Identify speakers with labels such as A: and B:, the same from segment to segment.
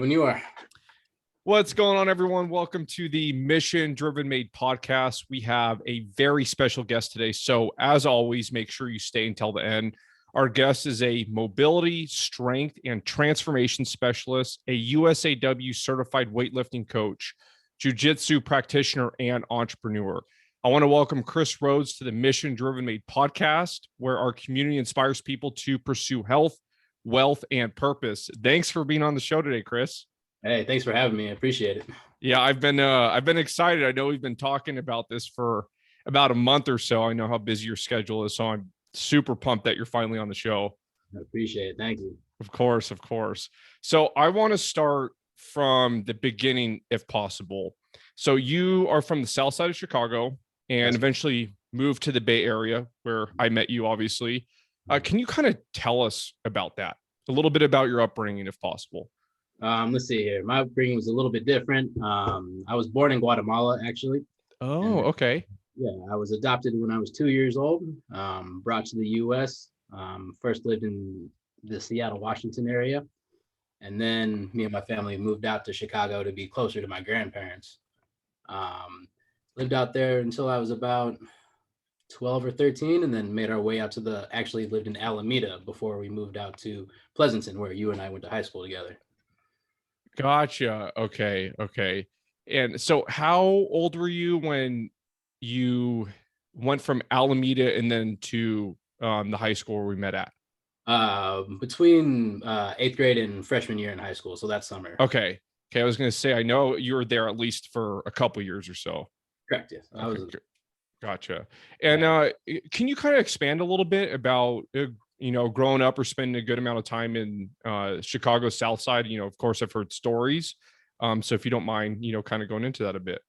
A: When you are.
B: What's going on, everyone? Welcome to the Mission Driven Made podcast. We have a very special guest today. So as always, make sure you stay until the end. Our guest is a mobility, strength, and transformation specialist, a USAW certified weightlifting coach, Jiu Jitsu practitioner, and entrepreneur. I want to welcome Kris Rhodes to the Mission Driven Made podcast, where our community inspires people to pursue health, wealth, and purpose. Thanks for being on the show today, Kris.
A: Hey, thanks for having me. I appreciate it.
B: Yeah, I've been excited. I know we've been talking about this for about a month or so. I know how busy your schedule is, so I'm super pumped that you're finally on the show.
A: I appreciate it. Thank you.
B: Of course. So I want to start from the beginning, if possible. So you are from the south side of Chicago and eventually moved to the Bay Area, where I met you, obviously. Can you kind of tell us about that? A little bit about your upbringing, if possible.
A: Let's see here. My upbringing was a little bit different. I was born in Guatemala, actually.
B: Oh, okay.
A: Yeah, I was adopted when I was 2 years old, brought to the U.S., first lived in the Seattle, Washington area. And then me and my family moved out to Chicago to be closer to my grandparents. Lived out there until I was about 12 or 13, and then made our way out to actually lived in Alameda before we moved out to Pleasanton, where you and I went to high school together.
B: Gotcha. Okay. And so how old were you when you went from Alameda and then to the high school where we met at?
A: Between 8th grade and freshman year in high school. So that summer.
B: Okay. I was going to say, I know you were there at least for a couple years or so.
A: Correct. Yes.
B: Gotcha. And can you kind of expand a little bit about, growing up or spending a good amount of time in Chicago South Side? Of course, I've heard stories. So if you don't mind, kind of going into that a bit.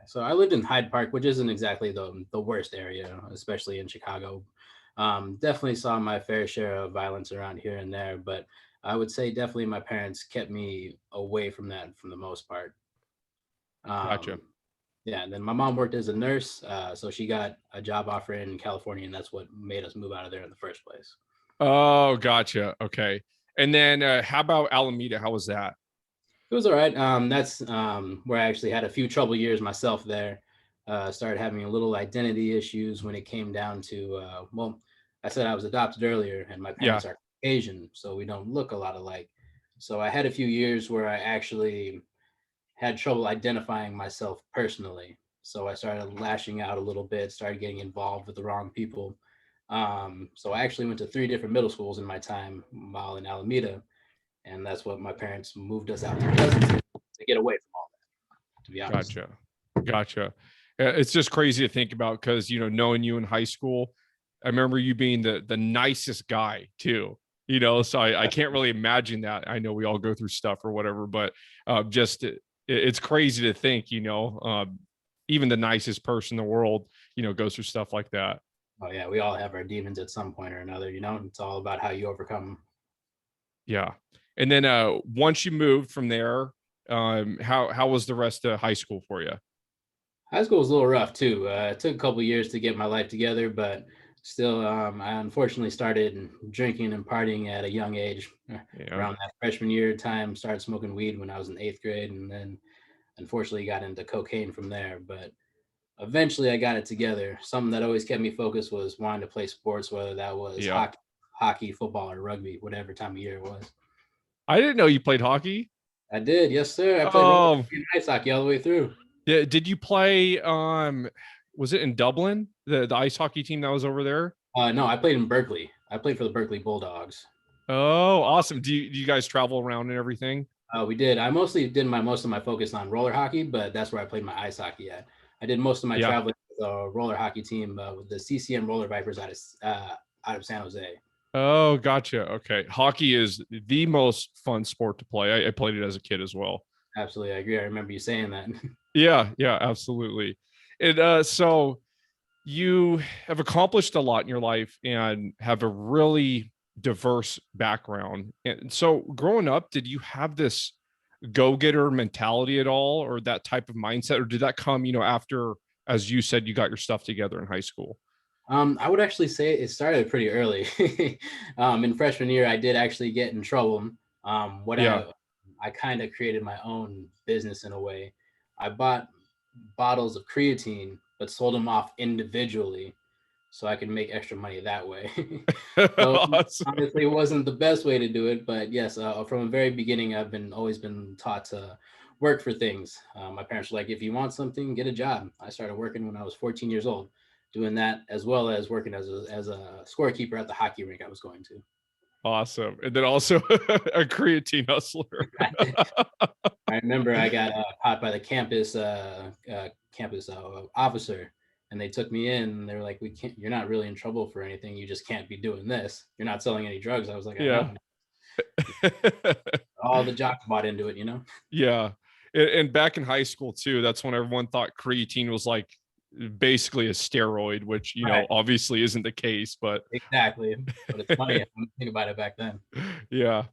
A: So I lived in Hyde Park, which isn't exactly the worst area, especially in Chicago. Definitely saw my fair share of violence around here and there, but I would say definitely my parents kept me away from that for the most part.
B: Gotcha.
A: Yeah, and then my mom worked as a nurse, so she got a job offer in California, and that's what made us move out of there in the first place.
B: Oh, gotcha. Okay. And then how about Alameda? How was that?
A: It was all right. That's where I actually had a few trouble years myself there. Started having a little identity issues when it came down to, I said I was adopted earlier, and my parents are Asian, so we don't look a lot alike. So I had a few years where I actually had trouble identifying myself personally. So I started lashing out a little bit, started getting involved with the wrong people. So I actually went to 3 different middle schools in my time while in Alameda. And that's what my parents moved us out to Pleasanton to get away from all that, to be honest.
B: Gotcha. It's just crazy to think about because, knowing you in high school, I remember you being the nicest guy too, so I can't really imagine that. I know we all go through stuff or whatever, but it's crazy to think, even the nicest person in the world, goes through stuff like that.
A: Oh yeah. We all have our demons at some point or another, it's all about how you overcome them.
B: Yeah. And then once you moved from there, how was the rest of high school for you?
A: High school was a little rough too. It took a couple of years to get my life together, but still, I unfortunately started drinking and partying at a young age. Around that freshman year time, started smoking weed when I was in 8th grade, and then unfortunately got into cocaine from there. But eventually I got it together. Something that always kept me focused was wanting to play sports, whether that was hockey, football, or rugby, whatever time of year it was.
B: I didn't know you played hockey.
A: I did. Yes, sir. I played ice hockey all the way through.
B: Yeah. Did you play, was it in Dublin, the ice hockey team that was over there?
A: No, I played in Berkeley. I played for the Berkeley Bulldogs.
B: Oh, awesome. Do you guys travel around and everything?
A: We did. I mostly did most of my focus on roller hockey, but that's where I played my ice hockey at. I did most of my traveling with the roller hockey team with the CCM Roller Vipers out of San Jose.
B: Oh, gotcha. Okay. Hockey is the most fun sport to play. I played it as a kid as well.
A: Absolutely. I agree. I remember you saying that.
B: Yeah, absolutely. And so you have accomplished a lot in your life and have a really diverse background. And so growing up, did you have this go-getter mentality at all, or that type of mindset, or did that come, after, as you said, you got your stuff together in high school?
A: I would actually say it started pretty early. In freshman year, I did actually get in trouble. I kind of created my own business in a way. I bought bottles of creatine, but sold them off individually so I could make extra money that way. So
B: Awesome.
A: honestly, it wasn't the best way to do it, but yes, from the very beginning, I've been always been taught to work for things. My parents were like, if you want something, get a job. I started working when I was 14 years old, doing that as well as working as a scorekeeper at the hockey rink I was going to.
B: Awesome. And then also a creatine hustler.
A: I remember I got caught by the campus officer, and they took me in. And they were like, "We can't. You're not really in trouble for anything. You just can't be doing this. You're not selling any drugs." I was like, "I
B: Yeah.
A: know." All the jocks bought into it, you know.
B: Yeah. And back in high school too, that's when everyone thought creatine was like basically a steroid, which,
A: Right.
B: obviously isn't the case, but
A: Exactly. But it's funny when you think about it back then.
B: yeah.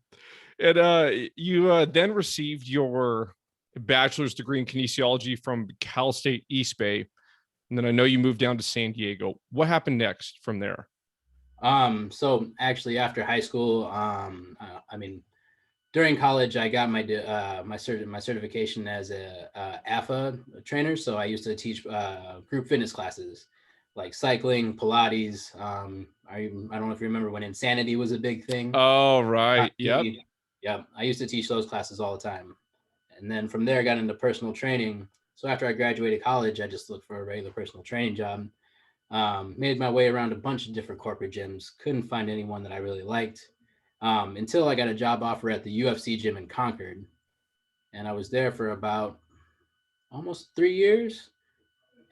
B: And you then received your bachelor's degree in kinesiology from Cal State East Bay. And then I know you moved down to San Diego. What happened next from there?
A: So actually, after high school, I mean, during college, I got my certification as a AFA trainer. So I used to teach group fitness classes like cycling, Pilates. I don't know if you remember when Insanity was a big thing.
B: Oh, right. Yep.
A: Yeah, I used to teach those classes all the time. And then from there, I got into personal training. So after I graduated college, I just looked for a regular personal training job. Made my way around a bunch of different corporate gyms. Couldn't find anyone that I really liked until I got a job offer at the UFC gym in Concord. And I was there for about almost 3 years.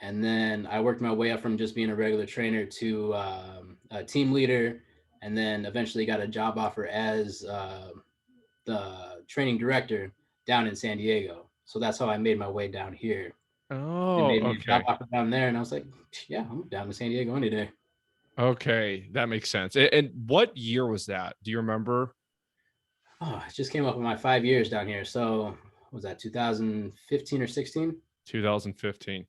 A: And then I worked my way up from just being a regular trainer to a team leader. And then eventually got a job offer as the training director down in San Diego. So that's how I made my way down here. They
B: Oh,
A: made me a job
B: okay.
A: offer down there, and I was like, yeah, I'm down to San Diego any day.
B: Okay. That makes sense. And what year was that? Do you remember?
A: Oh, it just came up in my 5 years down here. So was that 2015 or 16?
B: 2015.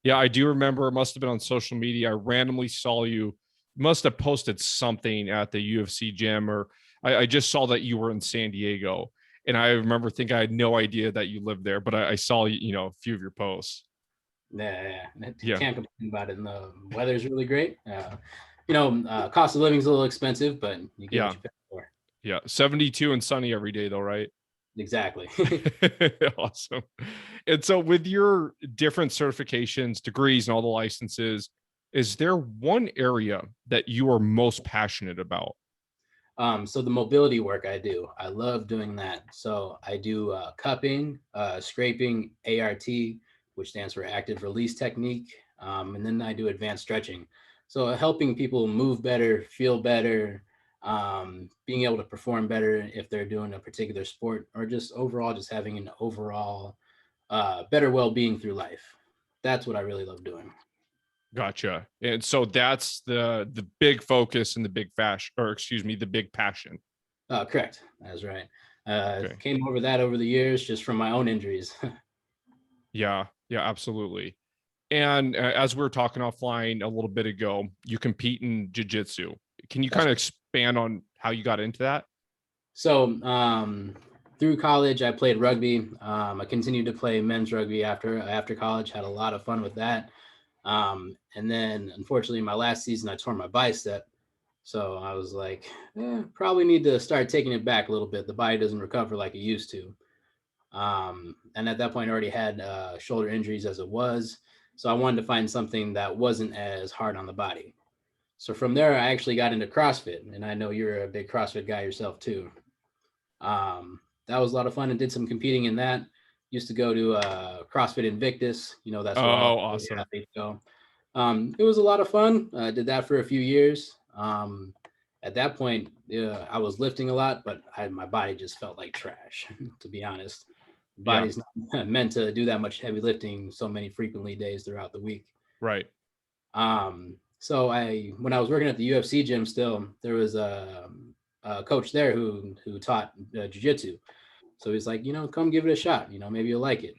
B: Yeah, I do remember. It must have been on social media. I randomly saw you must have posted something at the UFC gym, or I just saw that you were in San Diego. And I remember thinking I had no idea that you lived there, but I saw, a few of your posts.
A: Yeah.
B: Yeah.
A: Can't complain about it. And the weather's really great. Cost of living is a little expensive, but you get what
B: Yeah.
A: you pay for.
B: Yeah. 72 and sunny every day, though, right?
A: Exactly.
B: Awesome. And so, with your different certifications, degrees, and all the licenses, is there one area that you are most passionate about?
A: So the mobility work I do, I love doing that. So I do cupping, scraping, ART, which stands for active release technique. And then I do advanced stretching. So helping people move better, feel better, being able to perform better if they're doing a particular sport, or just overall just having an overall better well-being through life. That's what I really love doing.
B: Gotcha. And so that's the big focus and the big fashion, or excuse me, the big passion.
A: Correct. That's right.
B: Okay.
A: Came over that over the years just from my own injuries.
B: Yeah. Yeah. Absolutely. And as we were talking offline a little bit ago, you compete in jiu-jitsu. Can you
A: That's
B: kind of expand on how you got into that?
A: So through college, I played rugby. I continued to play men's rugby after college. Had a lot of fun with that. And then, unfortunately, my last season, I tore my bicep. So I was like, probably need to start taking it back a little bit. The body doesn't recover like it used to. And at that point, I already had shoulder injuries as it was. So I wanted to find something that wasn't as hard on the body. So from there, I actually got into CrossFit. And I know you're a big CrossFit guy yourself, too. That was a lot of fun and did some competing in that. Used to go to CrossFit Invictus. That's where all
B: Oh,
A: the
B: awesome.
A: athletes go. It was a lot of fun. I did that for a few years. At that point, I was lifting a lot, but my body just felt like trash, to be honest. The
B: Yeah.
A: body's not meant to do that much heavy lifting so many frequently days throughout the week.
B: Right.
A: So when I was working at the UFC gym still, there was a coach there who taught jiu-jitsu. So he's like, come give it a shot. Maybe you'll like it.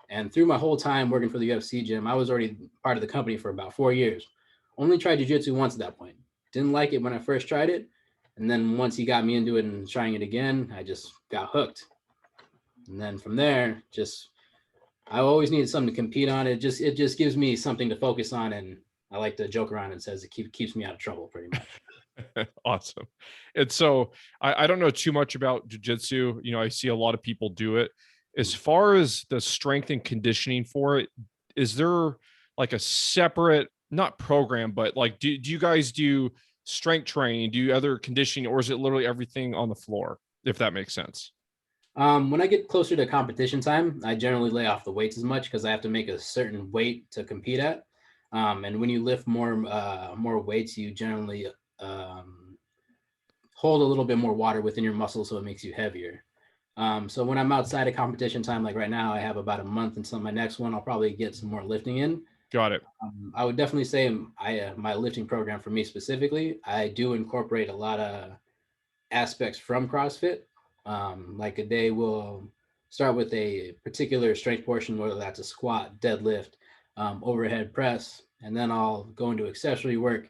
A: And through my whole time working for the UFC gym, I was already part of the company for about 4 years. Only tried jiu-jitsu once at that point. Didn't like it when I first tried it. And then once he got me into it and trying it again, I just got hooked. And then from there, just I always needed something to compete on. It just gives me something to focus on, and I like to joke around and says it keeps me out of trouble pretty much.
B: Awesome. And so I don't know too much about jujitsu. I see a lot of people do it. As far as the strength and conditioning for it, is there like a separate, not program, but like, do you guys do strength training? Do you other conditioning, or is it literally everything on the floor, if that makes sense?
A: When I get closer to competition time, I generally lay off the weights as much because I have to make a certain weight to compete at. And when you lift more weights, you generally um, hold a little bit more water within your muscles, so it makes you heavier. So when I'm outside of competition time, like right now, I have about a month until my next one. I'll probably get some more lifting in.
B: Got it.
A: I would definitely say my lifting program for me specifically, I do incorporate a lot of aspects from CrossFit. Like a day will start with a particular strength portion, whether that's a squat, deadlift, overhead press, and then I'll go into accessory work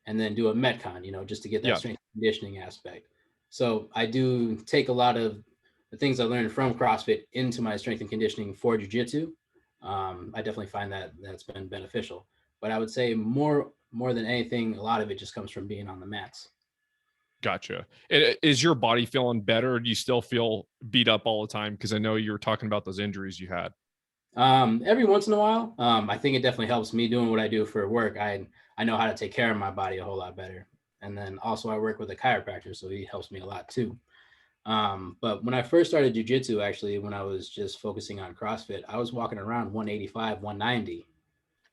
A: and then do a Metcon, just to get that
B: Yeah.
A: strength conditioning aspect. So I do take a lot of the things I learned from CrossFit into my strength and conditioning for Jiu Jitsu. I definitely find that that's been beneficial. But I would say more than anything, a lot of it just comes from being on the mats.
B: Gotcha. Is your body feeling better, or do you still feel beat up all the time? Because I know you were talking about those injuries you had.
A: Every once in a while, I think it definitely helps me doing what I do for work. I know how to take care of my body a whole lot better. And then also I work with a chiropractor, so he helps me a lot too. But when I first started jujitsu, actually, when I was just focusing on CrossFit, I was walking around 185, 190.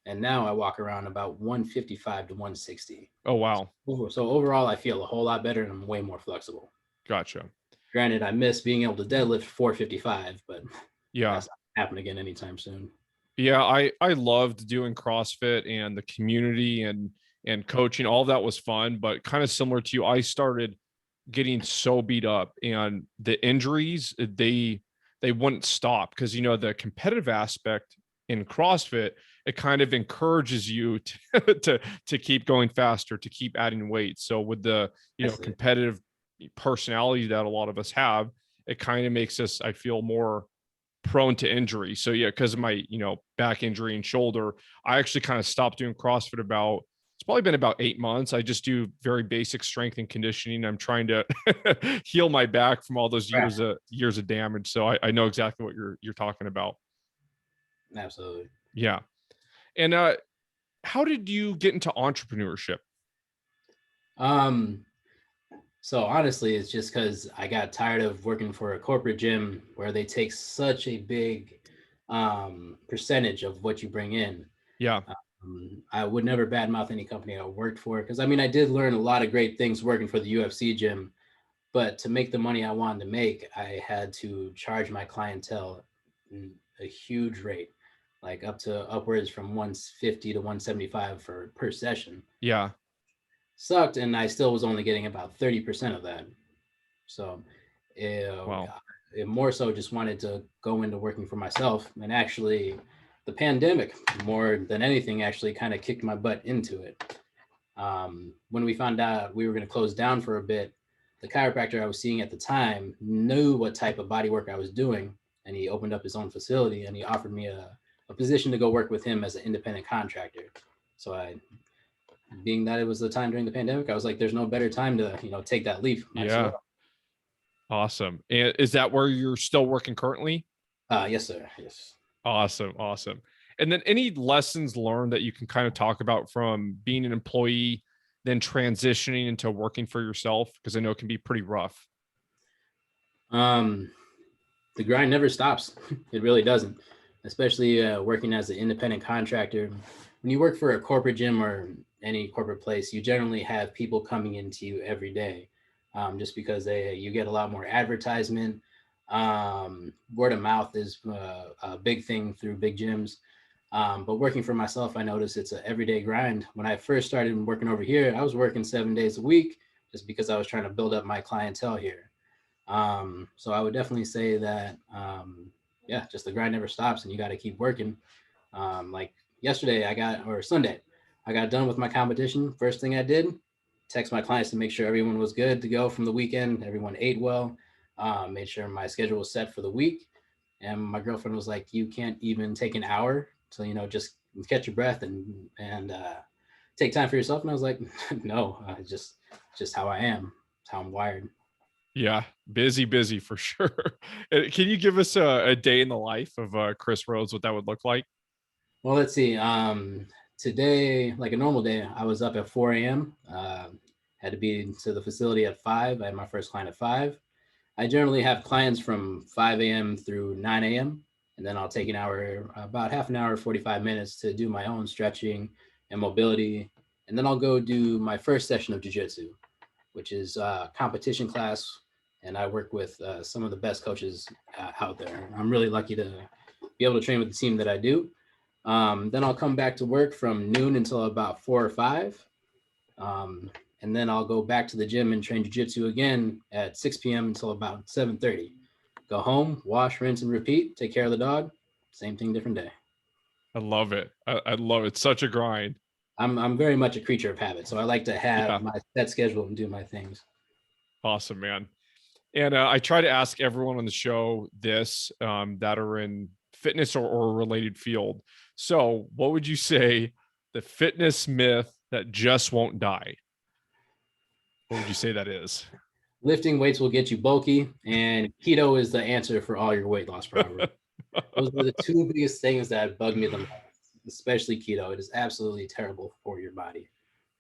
A: And now I walk around about 155 to 160.
B: Oh, wow.
A: So overall, I feel a whole lot better and I'm way more flexible.
B: Gotcha.
A: Granted, I miss being able to deadlift 455, but
B: Yeah.
A: that's not gonna happen again anytime soon.
B: Yeah, I loved doing CrossFit, and the community and coaching. All of that was fun, but kind of similar to you, I started getting so beat up, and the injuries, they wouldn't stop because the competitive aspect in CrossFit, it kind of encourages you to to keep going faster, to keep adding weight. So with the
A: That's it.
B: competitive personality that a lot of us have, it kind of makes us, I feel, more prone to injury. So yeah, because of my, back injury and shoulder, I actually kind of stopped doing CrossFit about, it's probably been about 8 months. I just do very basic strength and conditioning. I'm trying to heal my back from all those
A: Right.
B: years of damage. So I know exactly what you're talking about.
A: Absolutely.
B: Yeah. And how did you get into entrepreneurship?
A: Um, so honestly, it's just because I got tired of working for a corporate gym where they take such a big percentage of what you bring in.
B: Yeah.
A: I would never badmouth any company I worked for because I mean I did learn a lot of great things working for the UFC gym, but to make the money I wanted to make, I had to charge my clientele a huge rate, like up to upwards from 150 to 175 for per session.
B: Yeah.
A: Sucked, and I still was only getting about 30% of that. So
B: Wow.
A: it more so just wanted to go into working for myself. And actually, the pandemic, more than anything, actually kind of kicked my butt into it. When we found out we were going to close down for a bit, the chiropractor I was seeing at the time knew what type of body work I was doing, and he opened up his own facility and he offered me a position to go work with him as an independent contractor. So being that it was the time during the pandemic, I was like, there's no better time to, take that leap. Might as
B: Yeah.
A: well.
B: Awesome. And is that where you're still working currently?
A: Yes, sir. Yes.
B: Awesome. Awesome. And then any lessons learned that you can kind of talk about from being an employee, then transitioning into working for yourself? Because I know it can be pretty rough.
A: Um, the grind never stops. It really doesn't, especially working as an independent contractor. When you work for a corporate gym or any corporate place, you generally have people coming into you every day, just because you get a lot more advertisement. Word of mouth is a big thing through big gyms. But working for myself, I noticed it's an everyday grind. When I first started working over here, I was working 7 days a week just because I was trying to build up my clientele here. So I would definitely say that, yeah, just the grind never stops and you got to keep working. Like yesterday, or Sunday, I got done with my competition. First thing I did, text my clients to make sure everyone was good to go from the weekend. Everyone ate well, made sure my schedule was set for the week. And my girlfriend was like, "You can't even take an hour to, just catch your breath and take time for yourself." And I was like, "No, just how I am. It's how I'm wired."
B: Yeah, busy for sure. Can you give us a day in the life of Kris Rhodes, what that would look like?
A: Well, let's see. Today, like a normal day, I was up at 4 a.m. Had to be to the facility at 5. I had my first client at 5. I generally have clients from 5 a.m. through 9 a.m. And then I'll take an hour, about half an hour, 45 minutes to do my own stretching and mobility. And then I'll go do my first session of Jiu Jitsu, which is a competition class. And I work with some of the best coaches out there. I'm really lucky to be able to train with the team that I do. Then I'll come back to work from noon until about 4 or 5. Um, and then I'll go back to the gym and train jiu-jitsu again at 6 p.m. until about 7:30. Go home, wash, rinse, and repeat. Take care of the dog. Same thing, different day.
B: I love it. I love it. Such a grind.
A: I'm very much a creature of habit, so I like to have
B: Yeah,
A: my set schedule and do my things.
B: awesome, man. And I try to ask everyone on the show this that are in fitness or related field. So, what would you say the fitness myth that just won't die? What would you say that is?
A: Lifting weights will get you bulky, and keto is the answer for all your weight loss problems. Those are the two biggest things that bug me the most, especially keto. It is absolutely terrible for your body.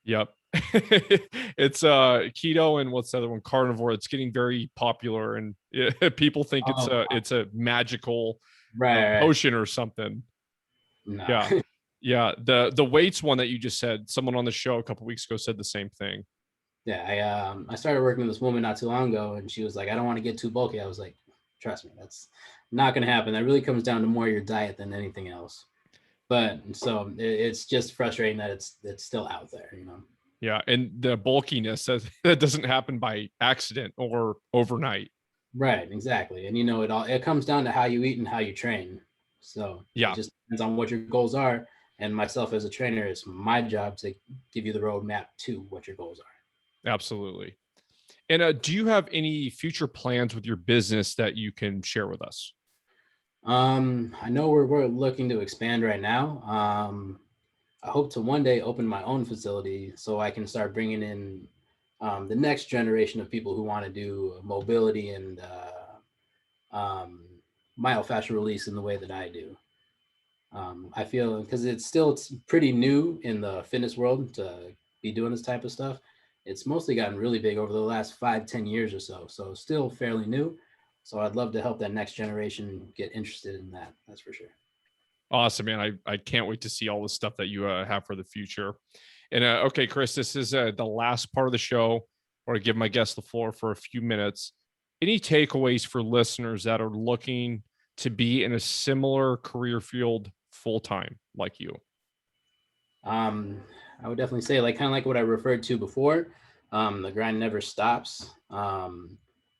B: Yep. It's keto and what's the other one? Carnivore. It's getting very popular and people think
A: Oh,
B: it's a magical
A: right.
B: potion or something.
A: No.
B: Yeah. Yeah. The weights one that you just said, someone on the show a couple weeks ago said the same thing.
A: Yeah, I started working with this woman not too long ago, and she was like, "I don't want to get too bulky." I was like, "Trust me, that's not going to happen. That really comes down to more your diet than anything else." But so it's just frustrating that it's still out there.
B: Yeah. And the bulkiness that doesn't happen by accident or overnight.
A: Right, exactly. And it comes down to how you eat and how you train. So it
B: Yeah,
A: just depends on what your goals are. And myself as a trainer, it's my job to give you the roadmap to what your goals are.
B: absolutely. And do you have any future plans with your business that you can share with us?
A: I know we're looking to expand right now. I hope to one day open my own facility so I can start bringing in the next generation of people who want to do mobility and um, myofascial release in the way that I do. I feel because it's pretty new in the fitness world to be doing this type of stuff. It's mostly gotten really big over the last 5-10 years or so. So still fairly new. So I'd love to help that next generation get interested in that. That's for sure.
B: Awesome, man. I can't wait to see all the stuff that you have for the future. And okay, Kris, this is the last part of the show where I give my guests the floor for a few minutes. Any takeaways for listeners that are looking to be in a similar career field full time like you?
A: Um, I would definitely say, like, kind of like what I referred to before, the grind never stops.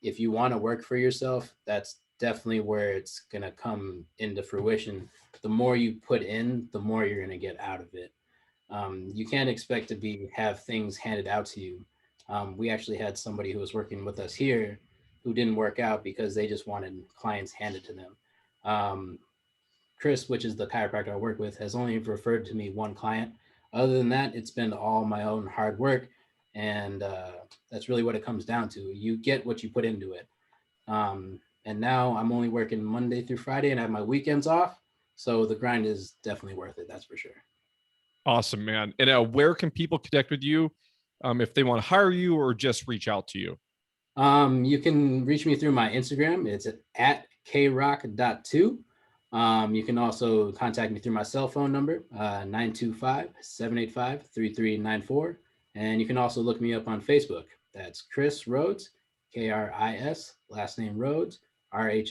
A: If you want to work for yourself, that's definitely where it's gonna come into fruition. The more you put in, the more you're gonna get out of it. You can't expect to have things handed out to you. We actually had somebody who was working with us here who didn't work out because they just wanted clients handed to them. Um, Chris, which is the chiropractor I work with, has only referred to me one client. Other than that, it's been all my own hard work. And that's really what it comes down to. You get what you put into it. And now I'm only working Monday through Friday and I have my weekends off. So the grind is definitely worth it. That's for sure.
B: Awesome, man. And where can people connect with you if they want to hire you or just reach out to you?
A: You can reach me through my Instagram. It's at krock.2. You can also contact me through my cell phone number, 925-785-3394. And you can also look me up on Facebook. That's Kris Rhodes, Kris, last name Rhodes, Rhodes.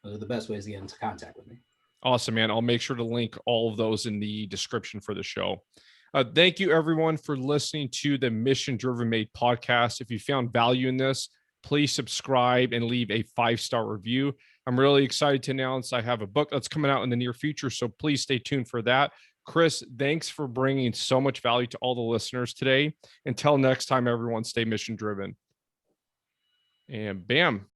A: Those are the best ways to get into contact with me.
B: Awesome, man. I'll make sure to link all of those in the description for the show. Thank you, everyone, for listening to the Mission Driven Made podcast. If you found value in this, please subscribe and leave a 5-star review. I'm really excited to announce I have a book that's coming out in the near future, so please stay tuned for that. Kris, thanks for bringing so much value to all the listeners today. Until next time, everyone, stay mission driven. And bam.